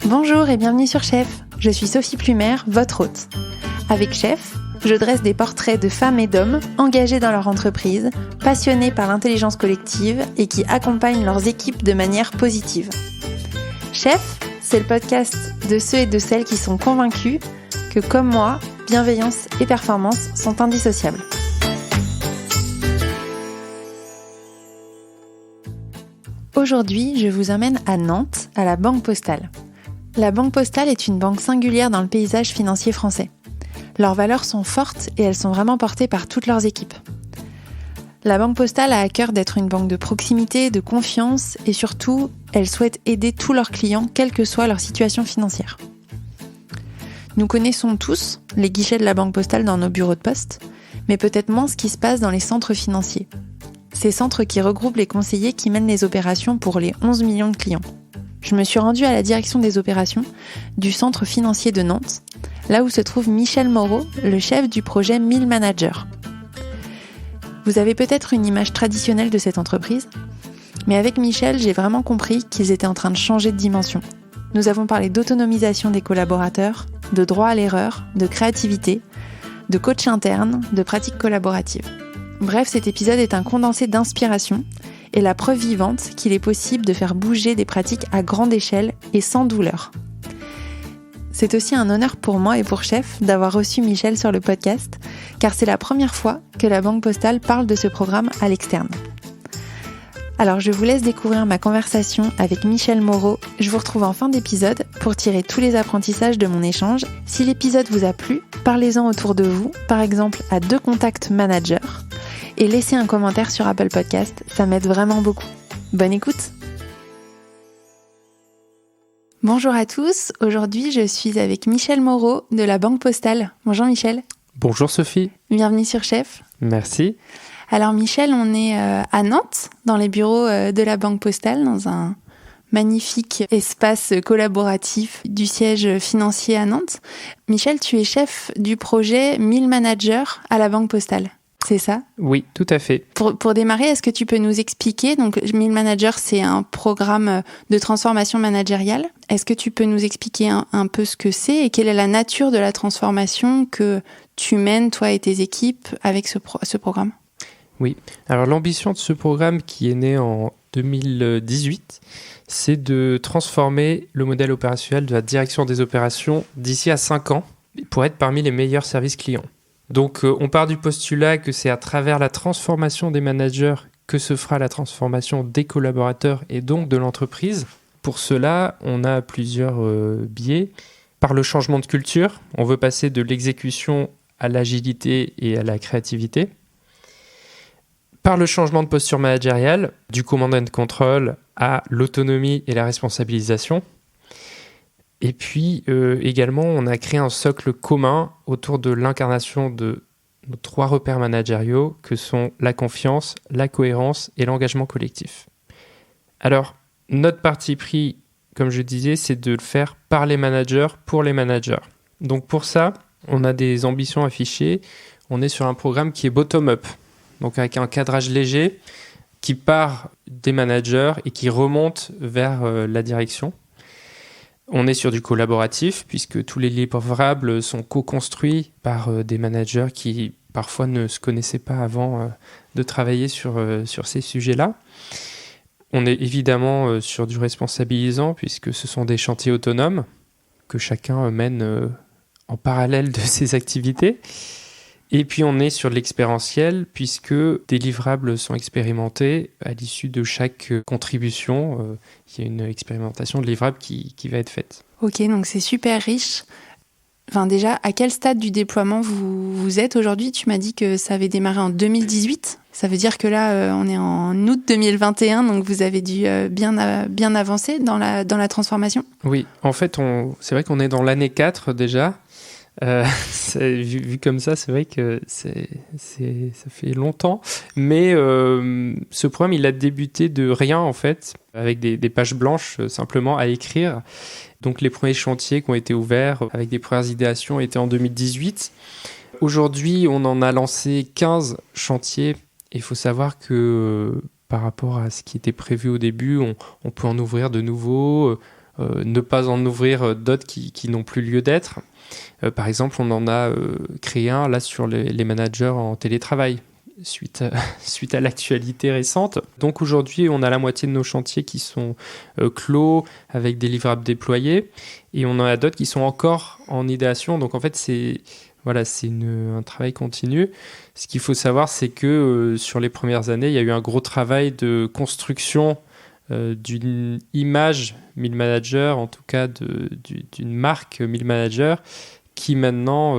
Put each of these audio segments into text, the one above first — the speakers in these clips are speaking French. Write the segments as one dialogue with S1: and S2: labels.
S1: Bonjour et bienvenue sur Chef, je suis Sophie Plumer, votre hôte. Avec Chef, je dresse des portraits de femmes et d'hommes engagés dans leur entreprise, passionnés par l'intelligence collective et qui accompagnent leurs équipes de manière positive. Chef, c'est le podcast de ceux et de celles qui sont convaincus que, comme moi, bienveillance et performance sont indissociables. Aujourd'hui, je vous emmène à Nantes, à la Banque Postale. La Banque Postale est une banque singulière dans le paysage financier français. Leurs valeurs sont fortes et elles sont vraiment portées par toutes leurs équipes. La Banque Postale a à cœur d'être une banque de proximité, de confiance et surtout, elle souhaite aider tous leurs clients, quelle que soit leur situation financière. Nous connaissons tous les guichets de la Banque Postale dans nos bureaux de poste, mais peut-être moins ce qui se passe dans les centres financiers. Ces centres qui regroupent les conseillers qui mènent les opérations pour les 11 millions de clients. Je me suis rendue à la direction des opérations du centre financier de Nantes, là où se trouve Michel Moreau, le chef du projet 1000 Managers. Vous avez peut-être une image traditionnelle de cette entreprise, mais avec Michel, j'ai vraiment compris qu'ils étaient en train de changer de dimension. Nous avons parlé d'autonomisation des collaborateurs, de droit à l'erreur, de créativité, de coach interne, de pratiques collaboratives. Bref, cet épisode est un condensé d'inspiration et la preuve vivante qu'il est possible de faire bouger des pratiques à grande échelle et sans douleur. C'est aussi un honneur pour moi et pour Chef d'avoir reçu Michel sur le podcast, car c'est la première fois que la Banque Postale parle de ce programme à l'externe. Alors je vous laisse découvrir ma conversation avec Michel Moreau. Je vous retrouve en fin d'épisode pour tirer tous les apprentissages de mon échange. Si l'épisode vous a plu, parlez-en autour de vous, par exemple à 2 contacts managers, et laissez un commentaire sur Apple Podcast, ça m'aide vraiment beaucoup. Bonne écoute! Bonjour à tous, aujourd'hui je suis avec Michel Moreau de la Banque Postale. Bonjour Michel.
S2: Bonjour Sophie.
S1: Bienvenue sur Chef.
S2: Merci.
S1: Alors Michel, on est à Nantes, dans les bureaux de la Banque Postale, dans un magnifique espace collaboratif du siège financier à Nantes. Michel, tu es chef du projet 1000 Managers à la Banque Postale. C'est ça ?
S2: Oui, tout à fait.
S1: Pour démarrer, est-ce que tu peux nous expliquer, donc 1000 Managers, c'est un programme de transformation managériale. Est-ce que tu peux nous expliquer un peu ce que c'est et quelle est la nature de la transformation que tu mènes, toi et tes équipes, avec ce programme ?
S2: Oui, alors l'ambition de ce programme qui est né en 2018, c'est de transformer le modèle opérationnel de la direction des opérations d'ici à 5 ans pour être parmi les meilleurs services clients. Donc on part du postulat que c'est à travers la transformation des managers que se fera la transformation des collaborateurs et donc de l'entreprise. Pour cela, on a plusieurs biais. Par le changement de culture, on veut passer de l'exécution à l'agilité et à la créativité. Par le changement de posture managériale, du command and control à l'autonomie et la responsabilisation. Et puis également, on a créé un socle commun autour de l'incarnation de nos 3 repères managériaux que sont la confiance, la cohérence et l'engagement collectif. Alors, notre parti pris, comme je disais, c'est de le faire par les managers, pour les managers. Donc pour ça, on a des ambitions affichées. On est sur un programme qui est bottom-up, donc avec un cadrage léger qui part des managers et qui remonte vers la direction. On est sur du collaboratif puisque tous les livrables sont co-construits par des managers qui parfois ne se connaissaient pas avant de travailler sur ces sujets-là. On est évidemment sur du responsabilisant puisque ce sont des chantiers autonomes que chacun mène en parallèle de ses activités. Et puis on est sur de l'expérientiel puisque des livrables sont expérimentés à l'issue de chaque contribution. Il y a une expérimentation de livrables qui va être faite.
S1: Ok, donc c'est super riche. Enfin déjà, à quel stade du déploiement vous êtes aujourd'hui ? Tu m'as dit que ça avait démarré en 2018. Ça veut dire que là, on est en août 2021, donc vous avez dû bien avancer dans la transformation ?
S2: Oui, en fait, c'est vrai qu'on est dans l'année 4 déjà. Vu comme ça, c'est vrai que ça fait longtemps. Mais ce programme, il a débuté de rien, en fait, avec des pages blanches, simplement à écrire. Donc, les premiers chantiers qui ont été ouverts avec des premières idéations étaient en 2018. Aujourd'hui, on en a lancé 15 chantiers. Il faut savoir que par rapport à ce qui était prévu au début, on peut en ouvrir de nouveaux. ne pas en ouvrir d'autres qui n'ont plus lieu d'être. Par exemple, on en a créé un là sur les managers en télétravail, suite à l'actualité récente. Donc aujourd'hui, on a la moitié de nos chantiers qui sont clos, avec des livrables déployés, et on en a d'autres qui sont encore en idéation. Donc en fait, c'est un travail continu. Ce qu'il faut savoir, c'est que sur les premières années, il y a eu un gros travail de construction d'une image 1000 managers, en tout cas d'une marque 1000 managers, qui maintenant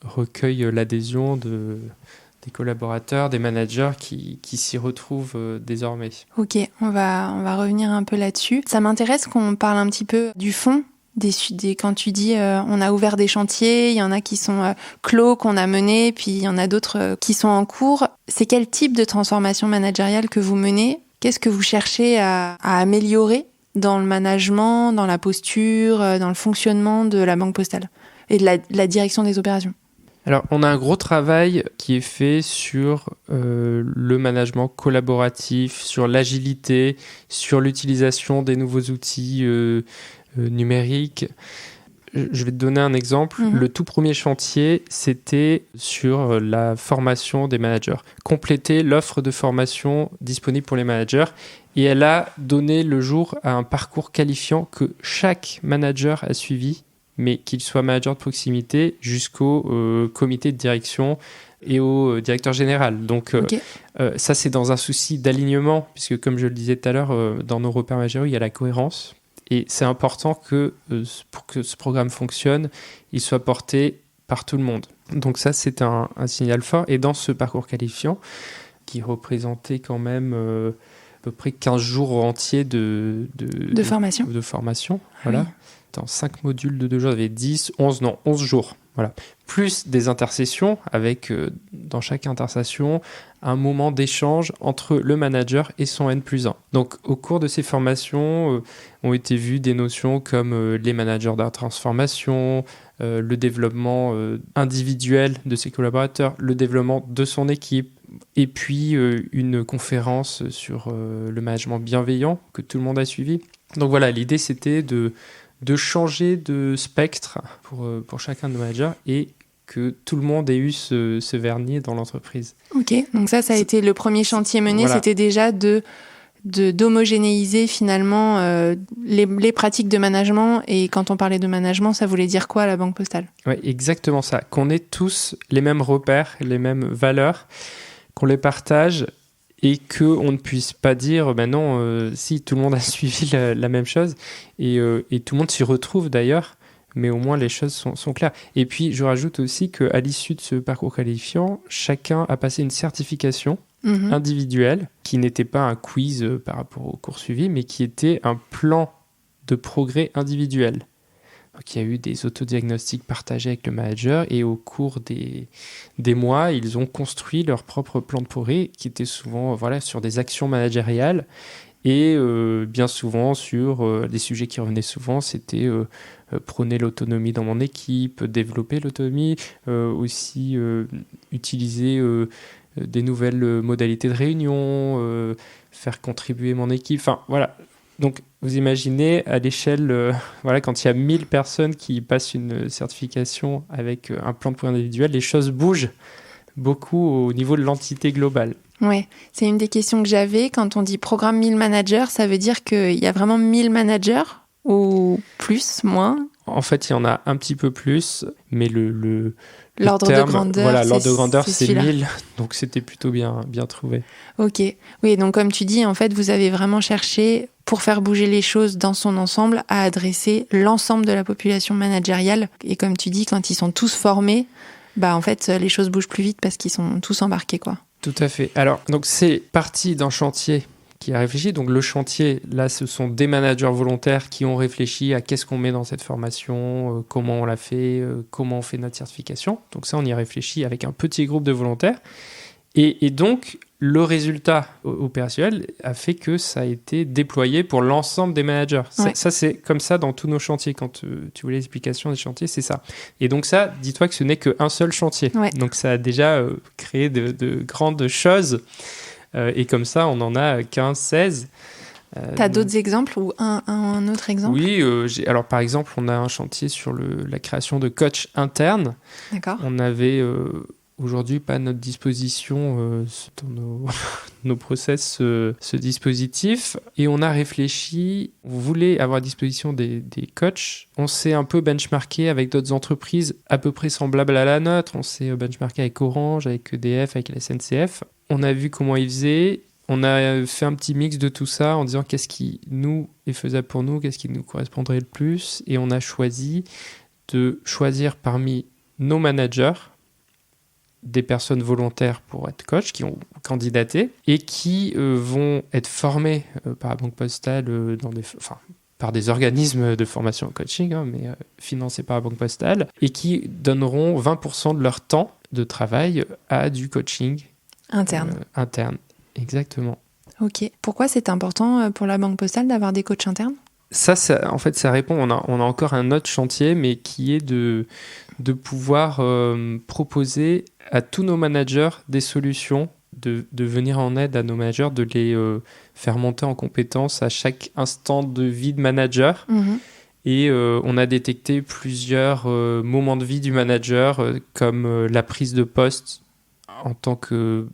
S2: recueille l'adhésion des collaborateurs, des managers qui s'y retrouvent désormais.
S1: Ok, on va revenir un peu là-dessus. Ça m'intéresse qu'on parle un petit peu du fond. Quand tu dis on a ouvert des chantiers, il y en a qui sont clos, qu'on a menés, puis il y en a d'autres qui sont en cours. C'est quel type de transformation managériale que vous menez ? Qu'est-ce que vous cherchez à améliorer dans le management, dans la posture, dans le fonctionnement de la Banque Postale et de la direction des opérations ?
S2: Alors, on a un gros travail qui est fait sur le management collaboratif, sur l'agilité, sur l'utilisation des nouveaux outils numériques. Je vais te donner un exemple. Le tout premier chantier, c'était sur la formation des managers. Compléter l'offre de formation disponible pour les managers. Et elle a donné le jour à un parcours qualifiant que chaque manager a suivi, mais qu'il soit manager de proximité jusqu'au comité de direction et au directeur général. Donc ça, c'est dans un souci d'alignement, puisque comme je le disais tout à l'heure, dans nos repères managériaux, il y a la cohérence. Et c'est important que pour que ce programme fonctionne, il soit porté par tout le monde. Donc ça, c'est un signal fort. Et dans ce parcours qualifiant, qui représentait quand même à peu près 15 jours entiers de formation. Voilà. Oui. Dans 5 modules de 2 jours, il y avait 11 jours. Voilà. Plus des intercessions avec, dans chaque intercession, un moment d'échange entre le manager et son N+1. Donc, au cours de ces formations, ont été vues des notions comme les managers de la transformation, le développement individuel de ses collaborateurs, le développement de son équipe, et puis une conférence sur le management bienveillant que tout le monde a suivi. Donc voilà, l'idée c'était de changer de spectre pour chacun de nos managers et que tout le monde ait eu ce vernis dans l'entreprise.
S1: Ok, donc ça a été le premier chantier mené, voilà. C'était déjà d'homogénéiser finalement les pratiques de management. Et quand on parlait de management, ça voulait dire quoi à la Banque Postale ?
S2: Oui, exactement ça. Qu'on ait tous les mêmes repères, les mêmes valeurs, qu'on les partage et qu'on ne puisse pas dire si tout le monde a suivi la même chose et tout le monde s'y retrouve d'ailleurs, mais au moins les choses sont claires. Et puis je rajoute aussi qu'à l'issue de ce parcours qualifiant, chacun a passé une certification individuelle qui n'était pas un quiz par rapport au cours suivi, mais qui était un plan de progrès individuel. Donc, il y a eu des autodiagnostics partagés avec le manager et au cours des mois, ils ont construit leur propre plan de progrès qui était souvent sur des actions managériales et bien souvent sur des sujets qui revenaient souvent, c'était prôner l'autonomie dans mon équipe, développer l'autonomie, aussi utiliser des nouvelles modalités de réunion, faire contribuer mon équipe, enfin voilà. Donc, vous imaginez, à l'échelle, quand il y a 1000 personnes qui passent une certification avec un plan de progrès individuel, les choses bougent beaucoup au niveau de l'entité globale.
S1: Oui, c'est une des questions que j'avais. Quand on dit programme 1000 managers, ça veut dire qu'il y a vraiment 1000 managers ou plus, moins ?
S2: En fait, il y en a un petit peu plus, mais
S1: l'ordre
S2: terme,
S1: de grandeur,
S2: l'ordre de grandeur, c'est
S1: celui-là.
S2: 1000, donc c'était plutôt bien trouvé.
S1: Ok, oui, donc comme tu dis, en fait, vous avez vraiment cherché, pour faire bouger les choses dans son ensemble, à adresser l'ensemble de la population managériale. Et comme tu dis, quand ils sont tous formés, en fait, les choses bougent plus vite parce qu'ils sont tous embarqués, quoi.
S2: Tout à fait. Alors, donc c'est parti d'un chantier qui a réfléchi. Donc le chantier, là, ce sont des managers volontaires qui ont réfléchi à qu'est-ce qu'on met dans cette formation, comment on l'a fait, comment on fait notre certification. Donc ça, on y a réfléchi avec un petit groupe de volontaires. Et donc, le résultat opérationnel a fait que ça a été déployé pour l'ensemble des managers. Ouais. Ça, c'est comme ça dans tous nos chantiers. Quand tu voulais l'explication des chantiers, c'est ça. Et donc ça, dis-toi que ce n'est qu'un seul chantier. Ouais. Donc ça a déjà créé de grandes choses. Et comme ça, on en a 15, 16.
S1: T'as d'autres exemples ou un autre exemple?
S2: Oui, alors par exemple, on a un chantier sur la création de coach interne.
S1: D'accord.
S2: On avait aujourd'hui pas à notre disposition dans nos process ce dispositif, et on a réfléchi, on voulait avoir à disposition des coachs. On s'est un peu benchmarké avec d'autres entreprises à peu près semblables à la nôtre. On s'est benchmarké avec Orange, avec EDF, avec la SNCF. On a vu comment ils faisaient. On a fait un petit mix de tout ça en disant qu'est-ce qui nous est faisable pour nous, qu'est-ce qui nous correspondrait le plus, et on a choisi de choisir parmi nos managers des personnes volontaires pour être coach, qui ont candidaté et qui vont être formés par la Banque Postale par des organismes de formation en coaching, mais financés par la Banque Postale, et qui donneront 20% de leur temps de travail à du coaching interne. Exactement.
S1: Ok. Pourquoi c'est important pour la Banque Postale d'avoir des coachs internes ?
S2: Ça, en fait, ça répond. On a encore un autre chantier, mais qui est de pouvoir proposer à tous nos managers des solutions, de venir en aide à nos managers, de les faire monter en compétences à chaque instant de vie de manager.
S1: Mmh.
S2: Et on a détecté plusieurs moments de vie du manager, comme la prise de poste en tant que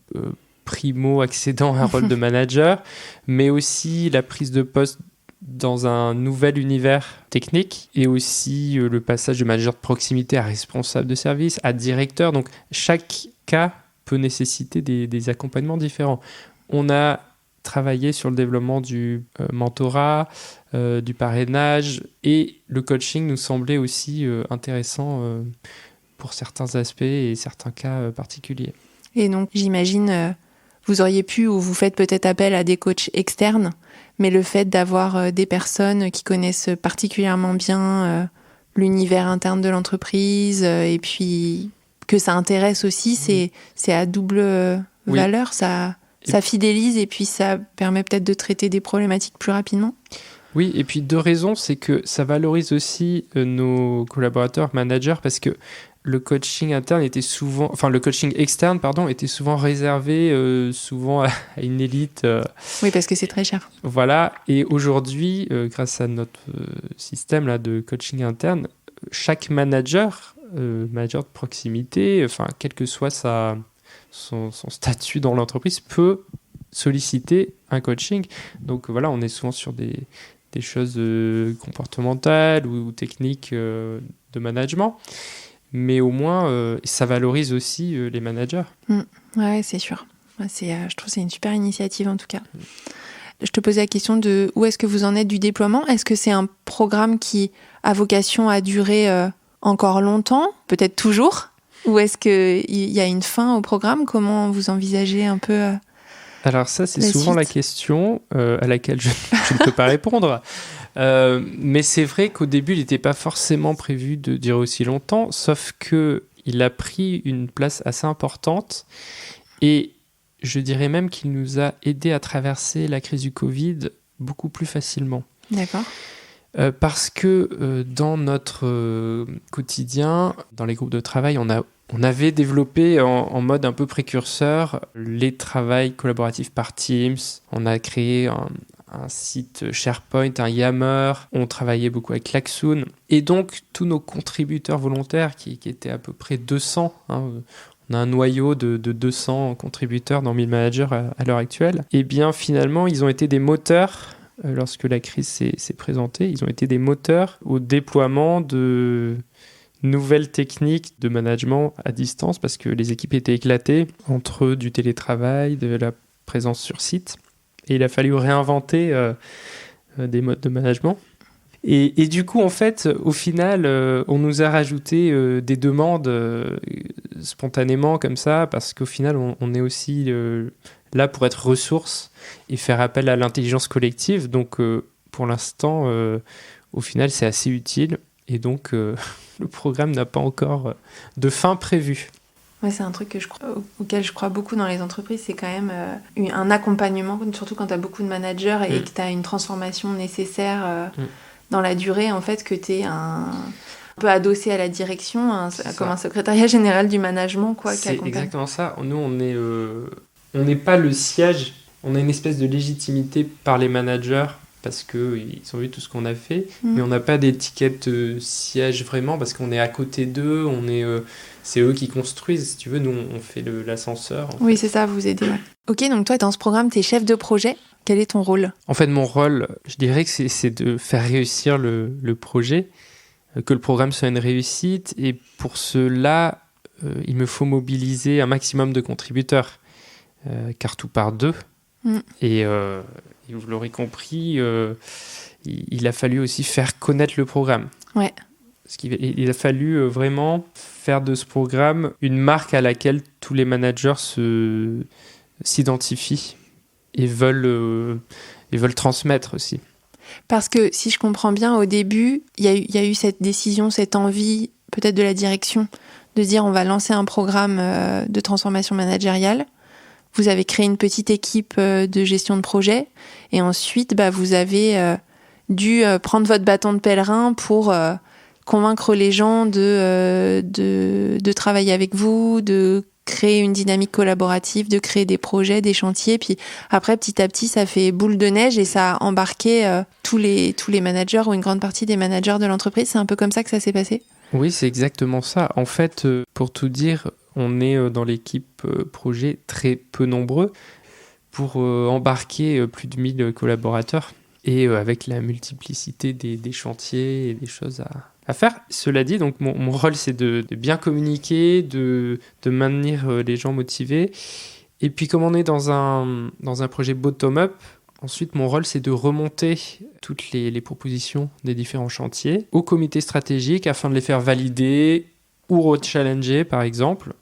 S2: primo accédant à un rôle de manager, mais aussi la prise de poste dans un nouvel univers technique, et aussi le passage de manager de proximité à responsable de service, à directeur. Donc chaque cas peut nécessiter des accompagnements différents. On a travaillé sur le développement du mentorat, du parrainage, et le coaching nous semblait aussi intéressant pour certains aspects et certains cas particuliers.
S1: Et donc j'imagine vous auriez pu, ou vous faites peut-être appel à des coachs externes, mais le fait d'avoir des personnes qui connaissent particulièrement bien l'univers interne de l'entreprise, et puis que ça intéresse aussi, c'est à double valeur. Ça fidélise, et puis ça permet peut-être de traiter des problématiques plus rapidement.
S2: Oui, et puis deux raisons, c'est que ça valorise aussi nos collaborateurs, managers, parce que le coaching externe était souvent réservé souvent à une élite.
S1: Oui, parce que c'est très cher.
S2: Voilà, et aujourd'hui, grâce à notre système là, de coaching interne, chaque manager de proximité, quel que soit son statut dans l'entreprise, peut solliciter un coaching. Donc voilà, on est souvent sur des choses comportementales ou techniques de management. Mais au moins, ça valorise aussi les managers.
S1: Ouais, c'est sûr. Je trouve que c'est une super initiative en tout cas. Je te posais la question de où est-ce que vous en êtes du déploiement. Est-ce que c'est un programme qui a vocation à durer encore longtemps, peut-être toujours, ou est-ce qu'il y a une fin au programme ? Comment vous envisagez un peu
S2: Alors ça, c'est souvent la question à laquelle je ne peux pas répondre. Mais c'est vrai qu'au début, il n'était pas forcément prévu de durer aussi longtemps, sauf qu'il a pris une place assez importante, et je dirais même qu'il nous a aidé à traverser la crise du Covid beaucoup plus facilement.
S1: D'accord.
S2: Parce que dans notre quotidien, dans les groupes de travail, on avait développé en mode un peu précurseur les travails collaboratifs par Teams. On a créé un site SharePoint, un Yammer. On travaillait beaucoup avec Klaxoon. Et donc, tous nos contributeurs volontaires, qui étaient à peu près 200, on a un noyau de 200 contributeurs dans 1000 managers à l'heure actuelle, et bien finalement, ils ont été des moteurs. Lorsque la crise s'est présentée, ils ont été des moteurs au déploiement de nouvelles techniques de management à distance, parce que les équipes étaient éclatées entre du télétravail, de la présence sur site, et il a fallu réinventer des modes de management. Et du coup, en fait, au final, on nous a rajouté des demandes spontanément comme ça, parce qu'au final, on est aussi là pour être ressource et faire appel à l'intelligence collective. Donc, pour l'instant, au final, c'est assez utile. Et donc, le programme n'a pas encore de fin prévue.
S1: Ouais, c'est un truc auquel je crois beaucoup dans les entreprises. C'est quand même un accompagnement, surtout quand tu as beaucoup de managers et que tu as une transformation nécessaire dans la durée, en fait, que tu es un peu adossé à la direction, comme un secrétariat général du management, quoi.
S2: C'est exactement ça. Nous, on n'est pas le siège on a une espèce de légitimité par les managers parce qu'ils ont vu tout ce qu'on a fait, mais on n'a pas d'étiquette siège vraiment parce qu'on est à côté d'eux, c'est eux qui construisent, si tu veux, nous on fait l'ascenseur.
S1: Oui, c'est ça, vous aidez. Ouais. Ok, donc toi dans ce programme, tu es chef de projet. Quel est ton rôle ?
S2: En fait, mon rôle, je dirais que c'est de faire réussir le projet, que le programme soit une réussite, et pour cela, il me faut mobiliser un maximum de contributeurs, car tout part d'eux. Et vous l'aurez compris, il a fallu aussi faire connaître le programme.
S1: Ouais.
S2: Il a fallu vraiment faire de ce programme une marque à laquelle tous les managers s'identifient et veulent transmettre aussi.
S1: Parce que si je comprends bien, au début, il y a eu cette décision, cette envie, peut-être de la direction, de dire on va lancer un programme de transformation managériale. Vous avez créé une petite équipe de gestion de projet et ensuite vous avez dû prendre votre bâton de pèlerin pour convaincre les gens de travailler avec vous, de créer une dynamique collaborative, de créer des projets, des chantiers. Puis après, petit à petit, ça fait boule de neige et ça a embarqué tous les managers ou une grande partie des managers de l'entreprise. C'est un peu comme ça que ça s'est passé ?
S2: Oui, c'est exactement ça. En fait, pour tout dire, on est dans l'équipe projet très peu nombreux pour embarquer plus de 1000 collaborateurs et avec la multiplicité des chantiers et des choses à faire. Cela dit, donc mon rôle, c'est de bien communiquer, de maintenir les gens motivés. Et puis, comme on est dans un projet bottom-up, ensuite, mon rôle, c'est de remonter toutes les propositions des différents chantiers au comité stratégique afin de les faire valider ou re-challenger, par exemple.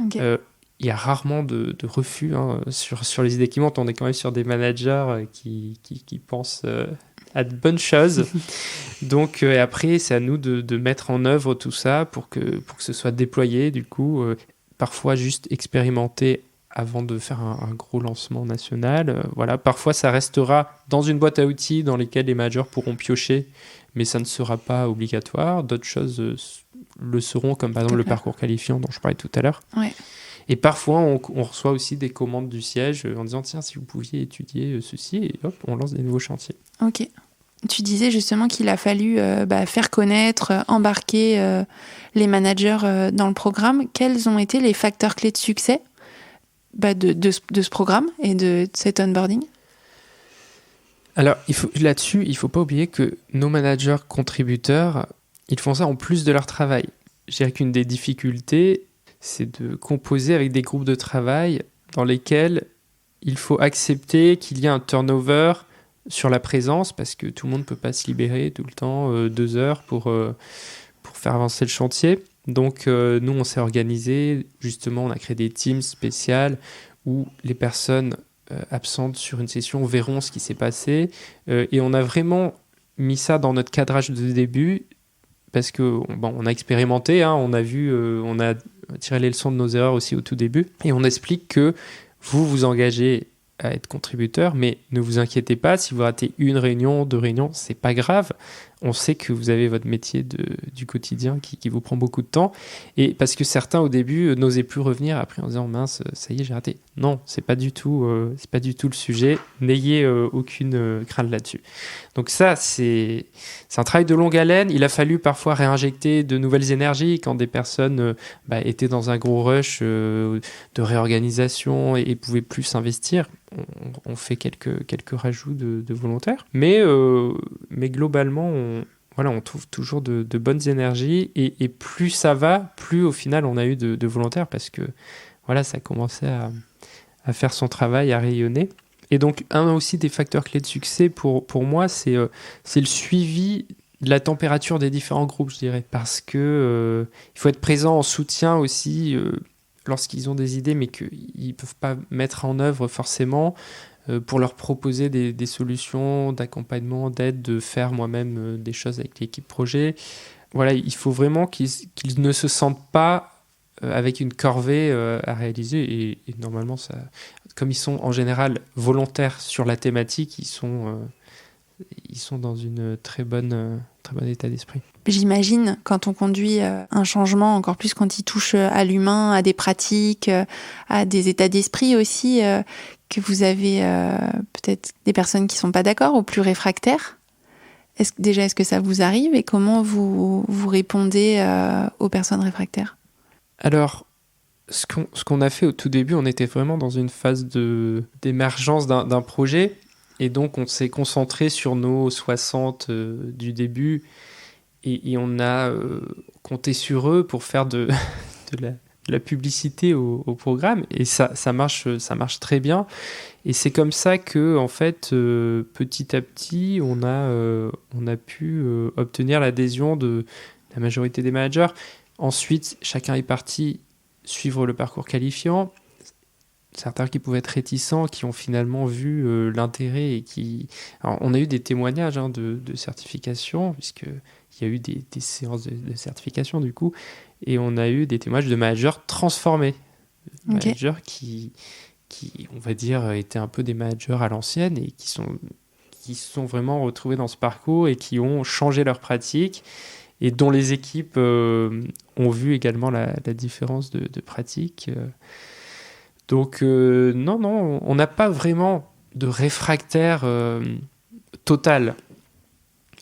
S2: Okay. Il y a rarement de refus sur les idées qui montent. On est quand même sur des managers qui pensent à de bonnes choses. Donc après, c'est à nous de mettre en œuvre tout ça pour que ce soit déployé. Du coup, parfois juste expérimenter avant de faire un gros lancement national. Voilà. Parfois, ça restera dans une boîte à outils dans lesquelles les managers pourront piocher, mais ça ne sera pas obligatoire. D'autres choses le seront, comme par exemple le parcours qualifiant dont je parlais tout à l'heure.
S1: Ouais.
S2: Et parfois, on reçoit aussi des commandes du siège en disant « Tiens, si vous pouviez étudier ceci », et hop, on lance des nouveaux chantiers.
S1: Ok. Tu disais justement qu'il a fallu faire connaître, embarquer les managers dans le programme. Quels ont été les facteurs clés de succès de ce programme et de cet onboarding ?
S2: Alors, là-dessus, il ne faut pas oublier que nos managers contributeurs, ils font ça en plus de leur travail. Je dirais qu'une des difficultés, c'est de composer avec des groupes de travail dans lesquels il faut accepter qu'il y a un turnover sur la présence parce que tout le monde ne peut pas se libérer tout le temps 2 heures pour faire avancer le chantier. Donc nous, on s'est organisé, justement, on a créé des teams spéciales où les personnes absentes sur une session verront ce qui s'est passé et on a vraiment mis ça dans notre cadrage de début parce qu'on a expérimenté, on a vu, on a tiré les leçons de nos erreurs aussi au tout début et on explique que vous engagez à être contributeur, mais ne vous inquiétez pas, si vous ratez 1 réunion, 2 réunions, c'est pas grave. On sait que vous avez votre métier du quotidien qui vous prend beaucoup de temps. Et parce que certains, au début, n'osaient plus revenir après en disant « Mince, ça y est, j'ai raté ». Non, c'est pas du tout le sujet. N'ayez aucune crainte là-dessus. Donc ça, c'est un travail de longue haleine. Il a fallu parfois réinjecter de nouvelles énergies quand des personnes étaient dans un gros rush de réorganisation et pouvaient plus s'investir. On fait quelques rajouts de volontaires. Mais globalement, on trouve toujours de bonnes énergies et plus ça va, plus au final on a eu de volontaires parce que ça commençait à faire son travail, à rayonner. Et donc un aussi des facteurs clés de succès pour moi, c'est le suivi de la température des différents groupes, je dirais, parce que il faut être présent en soutien aussi lorsqu'ils ont des idées mais qu'ils ne peuvent pas mettre en œuvre forcément, pour leur proposer des solutions d'accompagnement, d'aide, de faire moi-même des choses avec l'équipe projet. Voilà, il faut vraiment qu'ils ne se sentent pas avec une corvée à réaliser. Et normalement, ça, comme ils sont en général volontaires sur la thématique, ils sont ils sont dans une très bon état d'esprit.
S1: J'imagine, quand on conduit un changement, encore plus quand il touche à l'humain, à des pratiques, à des états d'esprit aussi, que vous avez peut-être des personnes qui ne sont pas d'accord ou plus réfractaires. Est-ce que ça vous arrive et comment vous répondez aux personnes réfractaires ?
S2: Alors, ce qu'on a fait au tout début, on était vraiment dans une phase d'émergence d'un projet. Et donc, on s'est concentré sur nos 60 du début et on a compté sur eux pour faire de la publicité au programme. Et ça marche très bien. Et c'est comme ça que, en fait, petit à petit, on a pu obtenir l'adhésion de la majorité des managers. Ensuite, chacun est parti suivre le parcours qualifiant. Certains qui pouvaient être réticents, qui ont finalement vu l'intérêt et qui... Alors, on a eu des témoignages de certification, puisqu'il y a eu des séances de certification du coup, et on a eu des témoignages de managers transformés.
S1: Okay.
S2: Managers qui, on va dire, étaient un peu des managers à l'ancienne et qui se sont vraiment retrouvés dans ce parcours et qui ont changé leur pratique et dont les équipes ont vu également la différence de pratique. Donc, non, on n'a pas vraiment de réfractaire total.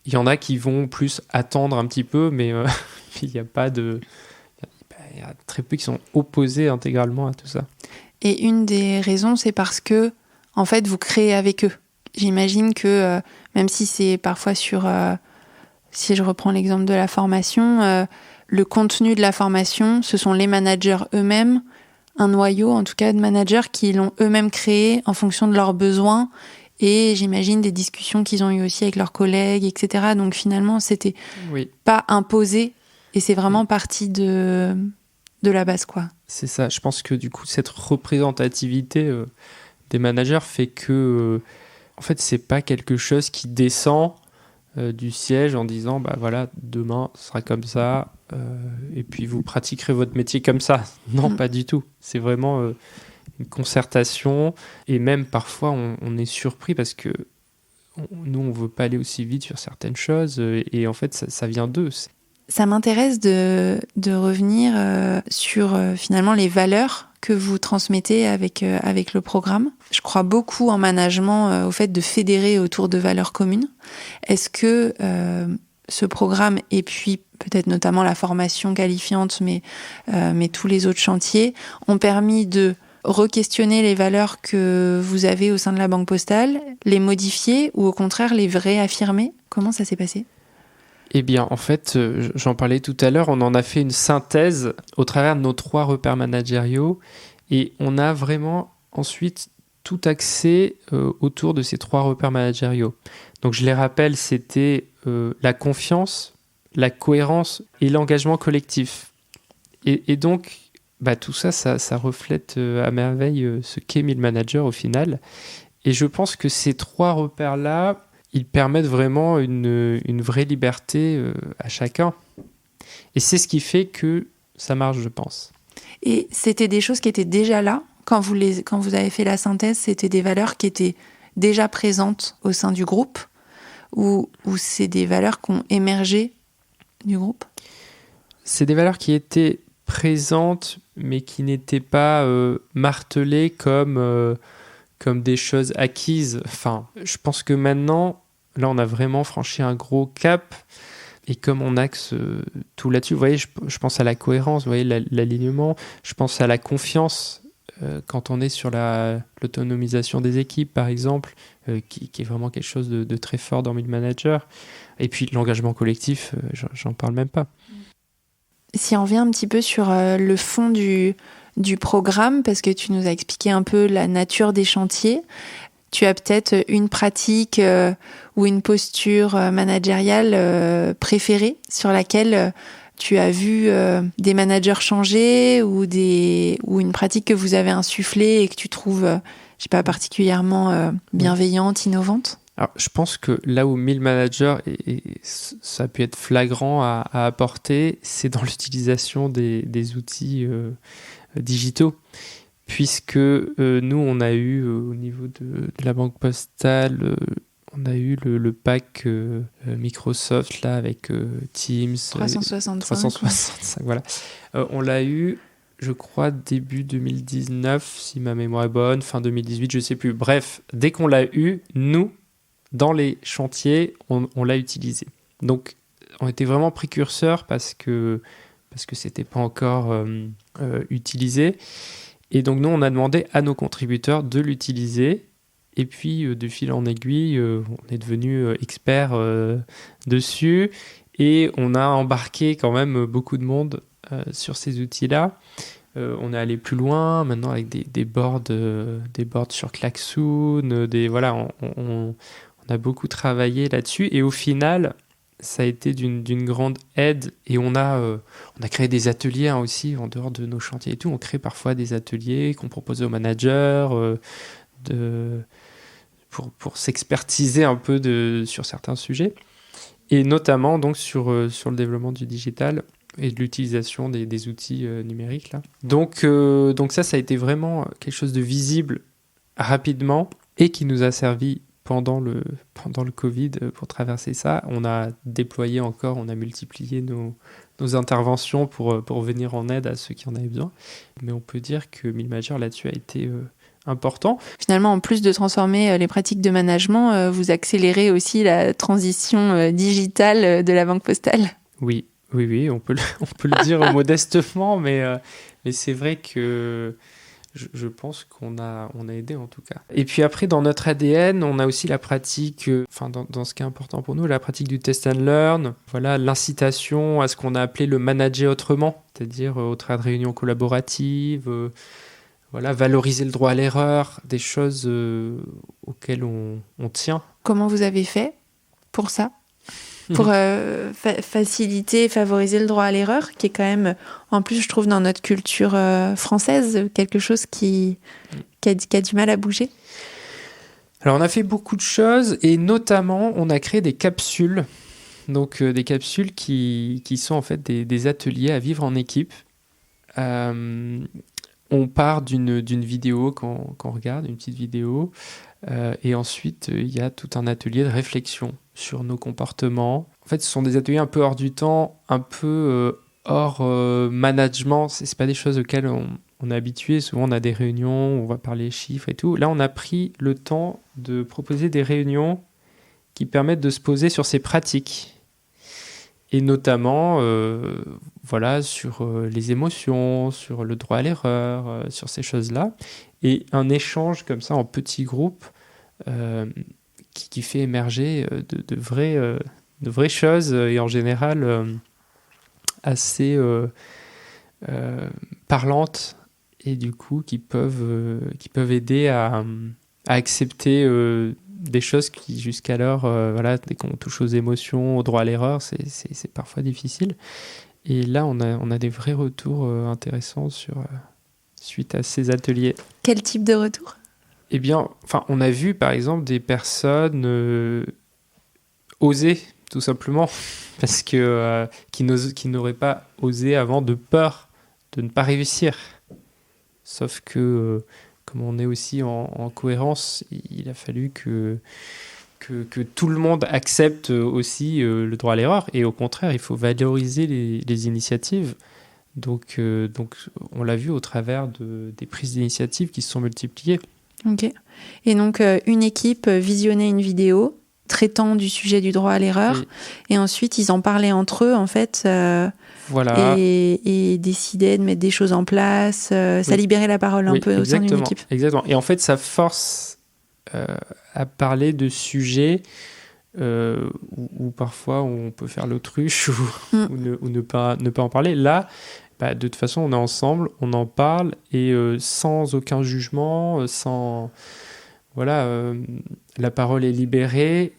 S2: Il y en a qui vont plus attendre un petit peu, mais il n'y a pas de... Il y a très peu qui sont opposés intégralement à tout ça.
S1: Et une des raisons, c'est parce que, en fait, vous créez avec eux. J'imagine que, même si c'est parfois sur... si je reprends l'exemple de la formation, le contenu de la formation, ce sont les managers eux-mêmes, un noyau en tout cas de managers qui l'ont eux-mêmes créé en fonction de leurs besoins et j'imagine des discussions qu'ils ont eues aussi avec leurs collègues, etc. Donc finalement, c'était pas imposé et c'est vraiment parti de la base, quoi.
S2: C'est ça. Je pense que du coup, cette représentativité des managers fait que, en fait, c'est pas quelque chose qui descend du siège en disant bah voilà, demain ce sera comme ça et puis vous pratiquerez votre métier comme ça. Non, pas du tout. C'est vraiment une concertation et même parfois on est surpris parce que nous on veut pas aller aussi vite sur certaines choses et en fait ça vient d'eux.
S1: Ça m'intéresse de revenir sur finalement les valeurs que vous transmettez avec le programme. Je crois beaucoup en management, au fait de fédérer autour de valeurs communes. Est-ce que ce programme et puis peut-être notamment la formation qualifiante, mais tous les autres chantiers ont permis de re-questionner les valeurs que vous avez au sein de la Banque Postale, les modifier ou au contraire les réaffirmer ? Comment ça s'est passé ?
S2: Eh bien, en fait, j'en parlais tout à l'heure, on en a fait une synthèse au travers de nos 3 repères managériaux et on a vraiment ensuite tout axé autour de ces 3 repères managériaux. Donc, je les rappelle, c'était la confiance, la cohérence et l'engagement collectif. Et donc, tout ça, ça reflète à merveille ce qu'est Mill Manager au final. Et je pense que ces 3 repères-là, ils permettent vraiment une vraie liberté à chacun. Et c'est ce qui fait que ça marche, je pense.
S1: Et c'était des choses qui étaient déjà là quand vous avez fait la synthèse, c'était des valeurs qui étaient déjà présentes au sein du groupe ou c'est des valeurs qui ont émergé du groupe ?
S2: C'est des valeurs qui étaient présentes, mais qui n'étaient pas martelées comme des choses acquises. Enfin, je pense que maintenant, là, on a vraiment franchi un gros cap. Et comme on axe tout là-dessus, vous voyez, je pense à la cohérence, vous voyez, l'alignement. Je pense à la confiance quand on est sur l'autonomisation des équipes, par exemple, qui est vraiment quelque chose de très fort dans Mill Manager. Et puis l'engagement collectif, j'en parle même pas.
S1: Si on revient un petit peu sur le fond du programme, parce que tu nous as expliqué un peu la nature des chantiers, tu as peut-être une pratique ou une posture managériale préférée sur laquelle tu as vu des managers changer ou une pratique que vous avez insufflée et que tu trouves, je sais pas, particulièrement bienveillante, innovante ?
S2: Alors, je pense que là où Mill Manager, et ça a pu être flagrant à apporter, c'est dans l'utilisation des outils digitaux. Puisque nous, on a eu au niveau de la Banque Postale, On a eu le pack Microsoft là avec Teams
S1: 365.
S2: Voilà. On l'a eu, je crois, début 2019, si ma mémoire est bonne, fin 2018, je sais plus. Bref, dès qu'on l'a eu, nous, dans les chantiers, on l'a utilisé. Donc, on était vraiment précurseurs parce que c'était pas encore utilisé. Et donc, nous, on a demandé à nos contributeurs de l'utiliser. Et puis, de fil en aiguille, on est devenu experts dessus. Et on a embarqué quand même beaucoup de monde sur ces outils-là. On est allé plus loin, maintenant avec des boards sur Klaxoon. Voilà, on a beaucoup travaillé là-dessus. Et au final, ça a été d'une grande aide. Et on a créé des ateliers aussi, en dehors de nos chantiers et tout. On crée parfois des ateliers qu'on propose aux managers pour s'expertiser un peu sur certains sujets. Et notamment donc sur le développement du digital et de l'utilisation des outils numériques. Là. Donc ça a été vraiment quelque chose de visible rapidement et qui nous a servi pendant le Covid pour traverser ça. On a déployé encore, on a multiplié nos interventions pour venir en aide à ceux qui en avaient besoin. Mais on peut dire que MillMager là-dessus a été important.
S1: Finalement, en plus de transformer les pratiques de management, vous accélérez aussi la transition digitale de la Banque Postale.
S2: Oui, on peut le dire modestement, mais c'est vrai que je pense qu'on a aidé en tout cas. Et puis après, dans notre ADN, on a aussi la pratique, dans ce qui est important pour nous, la pratique du test and learn, voilà, l'incitation à ce qu'on a appelé le manager autrement, c'est-à-dire au travers de réunions collaboratives, voilà, valoriser le droit à l'erreur, des choses auxquelles on tient.
S1: Comment vous avez fait pour ça ? Pour faciliter, favoriser le droit à l'erreur, qui est quand même, en plus, je trouve, dans notre culture française, quelque chose qui a du mal à bouger.
S2: Alors, on a fait beaucoup de choses, et notamment, on a créé des capsules. Donc, des capsules qui sont en fait des ateliers à vivre en équipe. On part d'une vidéo qu'on regarde, une petite vidéo, et ensuite, il y a tout un atelier de réflexion sur nos comportements. En fait, ce sont des ateliers un peu hors du temps, un peu hors management. C'est pas des choses auxquelles on est habitué. Souvent, on a des réunions, on va parler chiffres et tout. Là, on a pris le temps de proposer des réunions qui permettent de se poser sur ces pratiques. Et notamment, sur les émotions, sur le droit à l'erreur, sur ces choses-là. Et un échange comme ça en petits groupes qui fait émerger de vraies choses et en général assez parlantes et du coup qui peuvent aider à accepter des choses qui jusqu'alors, dès qu'on touche aux émotions, au droit à l'erreur, c'est parfois difficile. Et là, on a des vrais retours intéressants suite à ces ateliers.
S1: Quel type de retour ?
S2: Eh bien, on a vu par exemple des personnes oser, tout simplement, parce que qui n'auraient pas osé avant de peur de ne pas réussir. Sauf que, comme on est aussi en cohérence, il a fallu que tout le monde accepte aussi le droit à l'erreur. Et au contraire, il faut valoriser les initiatives. Donc, on l'a vu au travers des prises d'initiatives qui se sont multipliées.
S1: Ok. Et donc, une équipe visionnait une vidéo traitant du sujet du droit à l'erreur, et ensuite, ils en parlaient entre eux, en fait,
S2: voilà.
S1: et décidaient de mettre des choses en place. Ça libérait la parole un peu au sein d'une équipe.
S2: Exactement. Et en fait, ça force à parler de sujets où parfois on peut faire l'autruche ou ne pas en parler. Là, de toute façon, on est ensemble, on en parle et sans aucun jugement, la parole est libérée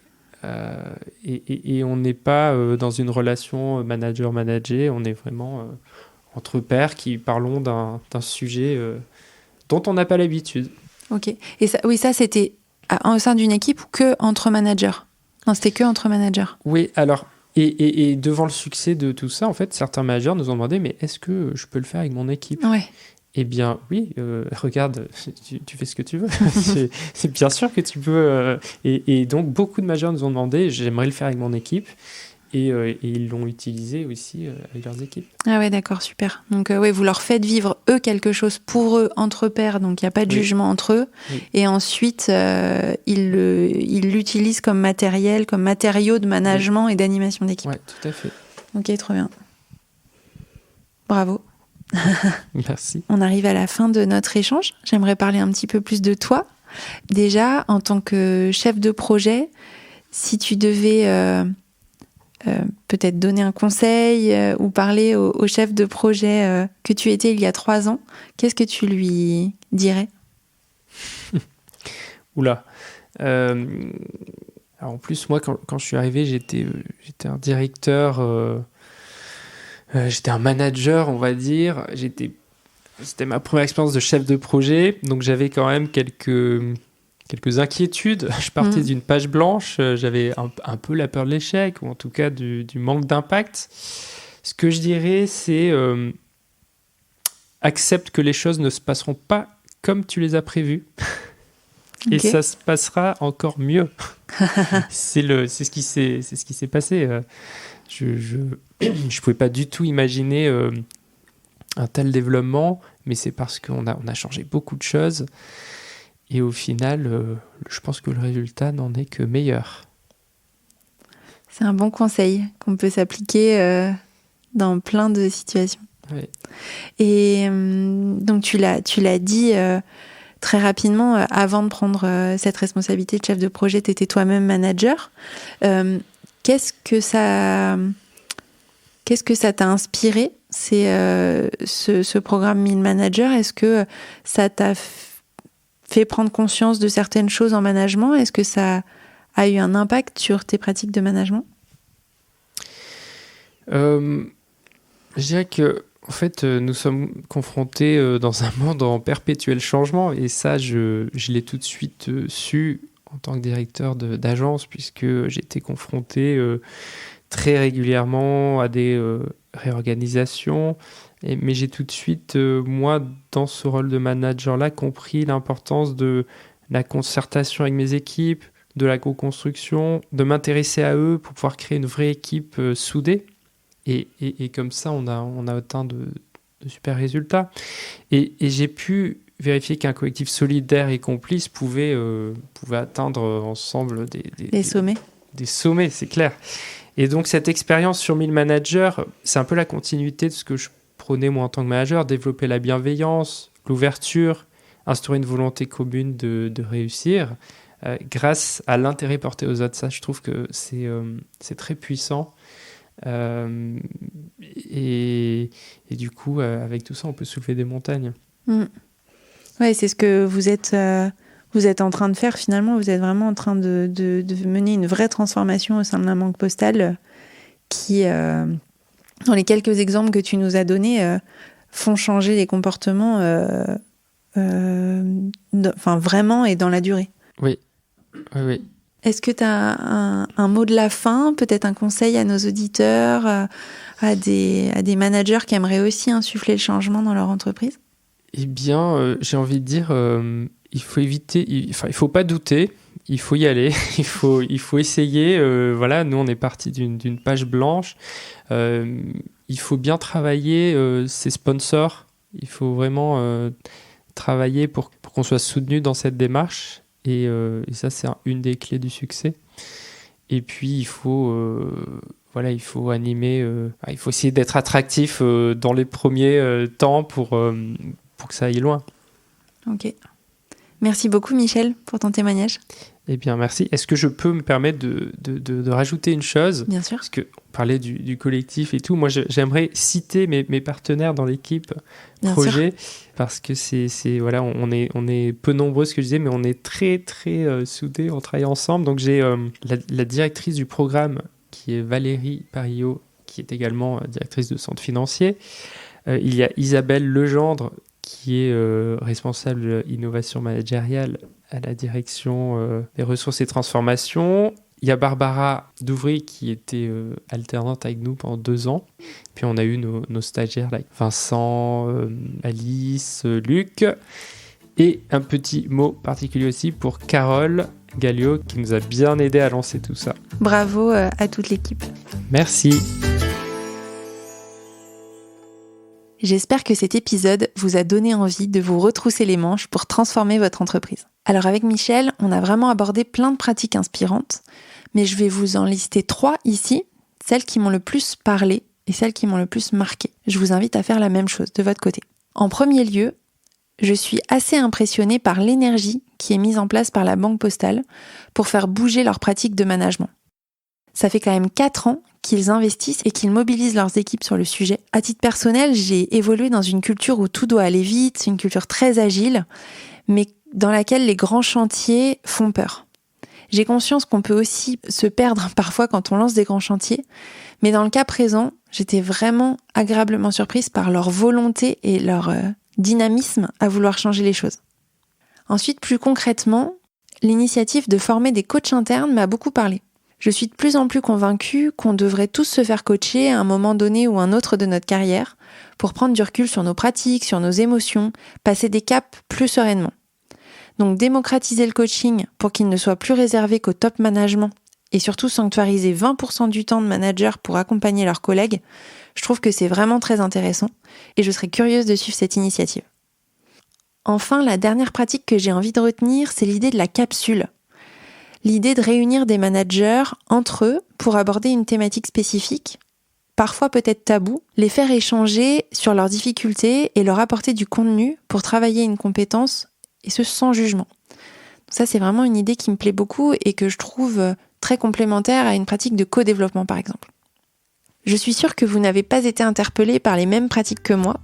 S2: et on n'est pas dans une relation manager-manager, on est vraiment entre pairs qui parlons d'un sujet dont on n'a pas l'habitude.
S1: Ok. Et ça c'était au sein d'une équipe ou que entre managers ? Non, c'était que entre managers.
S2: Oui, alors... Et devant le succès de tout ça, en fait, certains managers nous ont demandé « Mais est-ce que je peux le faire avec mon équipe ?»
S1: Ouais.
S2: Eh bien, oui, regarde, tu fais ce que tu veux. C'est bien sûr que tu peux. Et donc, beaucoup de managers nous ont demandé, j'aimerais le faire avec mon équipe. Et ils l'ont utilisé aussi avec leurs équipes.
S1: Ah ouais, d'accord, super. Donc, oui, vous leur faites vivre, eux, quelque chose pour eux, entre pairs, donc il n'y a pas de jugement entre eux. Oui. Et ensuite, ils l'utilisent comme matériel, comme matériau de management et d'animation d'équipe.
S2: Oui, tout à fait.
S1: Ok, trop bien. Bravo.
S2: Merci.
S1: On arrive à la fin de notre échange. J'aimerais parler un petit peu plus de toi. Déjà, en tant que chef de projet, si tu devais peut-être donner un conseil ou parler au chef de projet que tu étais il y a 3 ans, qu'est-ce que tu lui dirais ?
S2: Oula. Alors en plus, moi, quand je suis arrivé, j'étais un directeur... j'étais un manager, on va dire. C'était ma première expérience de chef de projet, donc j'avais quand même quelques inquiétudes. Je partais d'une page blanche, j'avais un peu la peur de l'échec, ou en tout cas du manque d'impact. Ce que je dirais, c'est accepte que les choses ne se passeront pas comme tu les as prévues. Okay. Et ça se passera encore mieux. C'est ce qui s'est passé. Je pouvais pas du tout imaginer un tel développement, mais c'est parce qu'on a changé beaucoup de choses. Et au final, je pense que le résultat n'en est que meilleur.
S1: C'est un bon conseil qu'on peut s'appliquer dans plein de situations.
S2: Oui.
S1: Et donc tu l'as dit très rapidement, avant de prendre cette responsabilité de chef de projet, tu étais toi-même manager. Qu'est-ce que ça t'a inspiré, ce programme 1000 Managers ? Est-ce que ça t'a fait prendre conscience de certaines choses en management ? Est-ce que ça a eu un impact sur tes pratiques de management ?
S2: Je dirais que, en fait, nous sommes confrontés dans un monde en perpétuel changement, et ça, je l'ai tout de suite su en tant que directeur d'agence, puisque j'étais confronté très régulièrement à des réorganisations. Mais j'ai tout de suite, moi, dans ce rôle de manager-là, compris l'importance de la concertation avec mes équipes, de la co-construction, de m'intéresser à eux pour pouvoir créer une vraie équipe soudée. Et comme ça, on a atteint de super résultats. Et j'ai pu vérifier qu'un collectif solidaire et complice pouvait atteindre ensemble
S1: des sommets.
S2: Des sommets, c'est clair. Et donc, cette expérience sur 1000 managers, c'est un peu la continuité de ce que je prônais moi en tant que manager, développer la bienveillance, l'ouverture, instaurer une volonté commune de réussir grâce à l'intérêt porté aux autres. Ça, je trouve que c'est très puissant. Et du coup, avec tout ça, on peut soulever des montagnes.
S1: Ouais, c'est ce que vous êtes en train de faire finalement. Vous êtes vraiment en train de mener une vraie transformation au sein de la Banque Postale qui, dans les quelques exemples que tu nous as donnés, font changer les comportements vraiment et dans la durée.
S2: Oui.
S1: Est-ce que tu as un mot de la fin, peut-être un conseil à nos auditeurs, à des managers qui aimeraient aussi insuffler le changement dans leur entreprise ?
S2: Eh bien, j'ai envie de dire, il faut éviter, il faut pas douter, il faut y aller, il faut essayer. Voilà, nous on est parti d'une page blanche. Il faut bien travailler ses sponsors. Il faut vraiment travailler pour qu'on soit soutenu dans cette démarche. Et ça, c'est une des clés du succès. Et puis, il faut animer. Il faut essayer d'être attractif dans les premiers temps pour que ça aille loin.
S1: Ok. Merci beaucoup, Michel, pour ton témoignage.
S2: Eh bien, merci. Est-ce que je peux me permettre de rajouter une chose ?
S1: Bien sûr.
S2: Parce qu'on parlait du collectif et tout. Moi, j'aimerais citer mes partenaires dans l'équipe projet. Parce que voilà, on est peu nombreux, ce que je disais, mais on est très, très soudés. On travaille ensemble. Donc, j'ai la directrice du programme, qui est Valérie Parillot, qui est également directrice de centre financier. Il y a Isabelle Legendre, qui est responsable innovation managériale à la direction des ressources et transformations. Il y a Barbara Douvry qui était alternante avec nous pendant 2 ans. Puis on a eu nos stagiaires, là, Vincent, Alice, Luc. Et un petit mot particulier aussi pour Carole Gallio qui nous a bien aidé à lancer tout ça.
S1: Bravo à toute l'équipe.
S2: Merci.
S1: J'espère que cet épisode vous a donné envie de vous retrousser les manches pour transformer votre entreprise. Alors avec Michel, on a vraiment abordé plein de pratiques inspirantes, mais je vais vous en lister 3 ici, celles qui m'ont le plus parlé et celles qui m'ont le plus marqué. Je vous invite à faire la même chose de votre côté. En premier lieu, je suis assez impressionnée par l'énergie qui est mise en place par la Banque Postale pour faire bouger leurs pratiques de management. Ça fait quand même 4 ans qu'ils investissent et qu'ils mobilisent leurs équipes sur le sujet. À titre personnel, j'ai évolué dans une culture où tout doit aller vite, c'est une culture très agile, mais dans laquelle les grands chantiers font peur. J'ai conscience qu'on peut aussi se perdre parfois quand on lance des grands chantiers, mais dans le cas présent, j'étais vraiment agréablement surprise par leur volonté et leur dynamisme à vouloir changer les choses. Ensuite, plus concrètement, l'initiative de former des coachs internes m'a beaucoup parlé. Je suis de plus en plus convaincue qu'on devrait tous se faire coacher à un moment donné ou un autre de notre carrière pour prendre du recul sur nos pratiques, sur nos émotions, passer des caps plus sereinement. Donc démocratiser le coaching pour qu'il ne soit plus réservé qu'au top management et surtout sanctuariser 20% du temps de manager pour accompagner leurs collègues, je trouve que c'est vraiment très intéressant et je serais curieuse de suivre cette initiative. Enfin, la dernière pratique que j'ai envie de retenir, c'est l'idée de la capsule. L'idée de réunir des managers entre eux pour aborder une thématique spécifique, parfois peut-être tabou, les faire échanger sur leurs difficultés et leur apporter du contenu pour travailler une compétence et ce sans jugement. Ça, c'est vraiment une idée qui me plaît beaucoup et que je trouve très complémentaire à une pratique de co-développement par exemple. Je suis sûre que vous n'avez pas été interpellés par les mêmes pratiques que moi,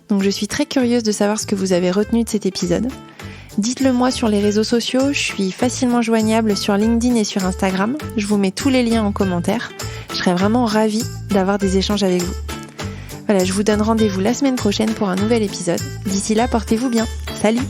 S1: donc je suis très curieuse de savoir ce que vous avez retenu de cet épisode. Dites-le moi sur les réseaux sociaux, je suis facilement joignable sur LinkedIn et sur Instagram. Je vous mets tous les liens en commentaire. Je serais vraiment ravie d'avoir des échanges avec vous. Voilà, je vous donne rendez-vous la semaine prochaine pour un nouvel épisode. D'ici là, portez-vous bien. Salut!